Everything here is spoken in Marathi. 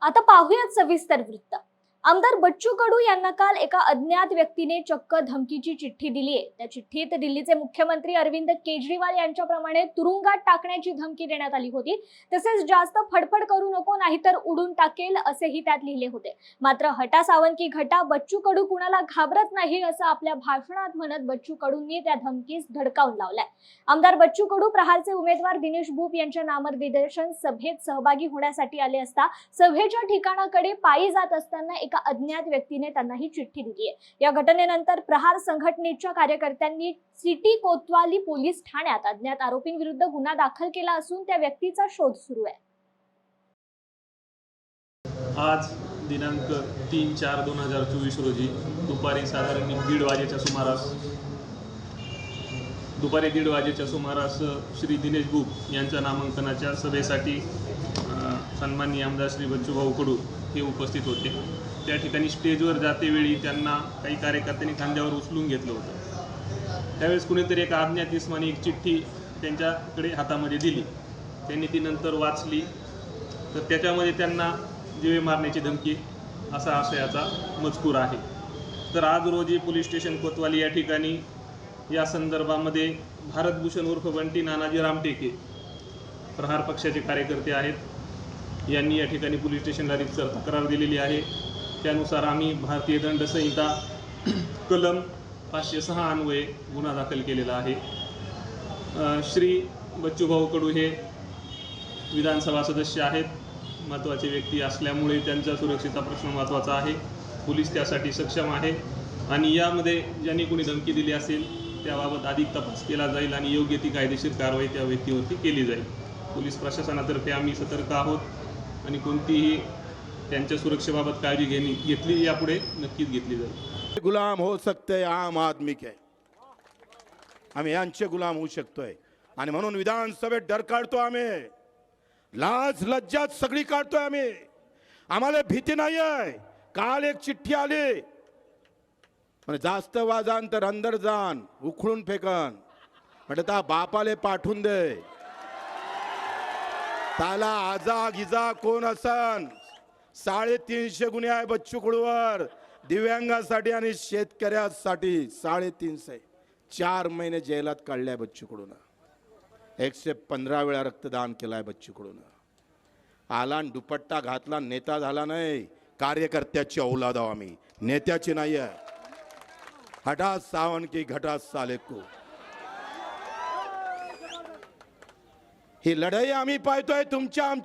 आता पाहूयात सविस्तर वृत्त। आमदार बच्चू कडू यांना काल एका अज्ञात व्यक्तीने चक्क धमकीची चिठ्ठी दिली आहे। त्या चिठ्ठीत दिल्लीचे मुख्यमंत्री अरविंद केजरीवाल यांच्याप्रमाणे तुरुंगात टाकण्याची धमकी देण्यात आली होती। तसेच जास्त फडफड करू नको नाहीतर उडून टाकेल असेही त्यात लिहिले होते। मात्र हटा सावंत की घटा, बच्चू कडू कुणाला घाबरत नाही असं आपल्या भाषणात म्हणत बच्चू कडूंनी त्या धमकीस धडकावून लावलाय। आमदार बच्चू कडू प्रहारचे उमेदवार दिनेश भूप यांच्या नामनिर्देशन सभेत सहभागी होण्यासाठी आले असता सभेच्या ठिकाणाकडे पायी जात असताना एका अज्ञात व्यक्तीने त्यांना ही चिठ्ठी दिली आहे। या घटनेनंतर प्रहार संघटनेच्या कार्यकर्त्यांनी सिटी कोतवाली पोलीस ठाण्यात अज्ञात आरोपींविरुद्ध गुन्हा दाखल केला असून त्या व्यक्तीचा शोध सुरू आहे। आज दिनांक 3/4/2024 रोजी दुपारी साधारण 1:30 वाजेच्या सुमारास श्री दिनेश भूप यांच्या नामांकनाच्या सभेसाठी सन्माननीय आमदार श्री बच्चूभाऊ कडू हे उपस्थित होते। त्या ठिकाणी स्टेजवर जातेवेळी त्यांना काही कार्यकर्त्यांनी खांद्यावर उचलून घेतलं होतं। त्यावेळेस कुणीतरी एका अज्ञात इसमाने एक चिठ्ठी त्यांच्याकडे हातामध्ये दिली। त्यांनी ती नंतर वाचली तर त्याच्यामध्ये त्यांना जीवे मारण्याची धमकी असा आशयाचा मजकूर आहे। तर आज रोजी पोलीस स्टेशन कोतवाली या ठिकाणी या संदर्भामध्ये भारतभूषण उर्फ बंटी नानाजी रामटेके प्रहार पक्षाचे कार्यकर्ते आहेत, यांनी या ठिकाणी पोलीस स्टेशनला रितसर तक्रार दिलेली आहे। त्यानुसार आम्ही भारतीय दंड संहिता कलम 506 अन्वये गुन्हा दाखल केलेला आहे। श्री बच्चूभाऊ कडू हे विधानसभा सदस्य आहेत, महत्त्वाचे व्यक्ती असल्यामुळे त्यांच्या सुरक्षेचा प्रश्न महत्त्वाचा आहे। पोलीस त्यासाठी सक्षम आहे आणि यामध्ये ज्यांनी कोणी धमकी दिली असेल त्याबाबत अधिक तपास केला जाईल आणि योग्य ती कायदेशीर कारवाई त्या व्यक्तीवरती केली जाईल। पोलीस प्रशासनातर्फे आम्ही सतर्क आहोत आणि कोणतीही त्यांच्या सुरक्षेबाबत काळजी घेतली यापुढे नक्कीच घेतली जाईल। गुलाम हो सकते आम आदमी के, आम्ही यांचे गुलाम होऊ शकतोय आणि म्हणून विधानसभेत डर काढतो, आम्ही लाज लज्जात सगळी काढतोय आम्ही। आम्हाला भीती नाहीये। काल एक चिठ्ठी आली, म्हणजे जास्त वाजान तर अंदर जाण उखळून फेकन, म्हणजे त्या बापाले पाठवून दे, त्याला आजा गिजा कोण असन। 350 गुन्हे आहे बच्चू कडूवर, दिव्यांगासाठी आणि शेतकऱ्यासाठी 350। 4 महिने जेलात काढले बच्चू कडून, 115 वेळा रक्तदान केलाय बच्चू कडून। आला दुपट्टा घातला, नेता झाला नाही, कार्यकर्त्याची औलाद आहो आम्ही, नेत्याची नाही आहे। हटा सावन की घटा साले को, ही लढाई आम्ही पाहतोय तुमच्या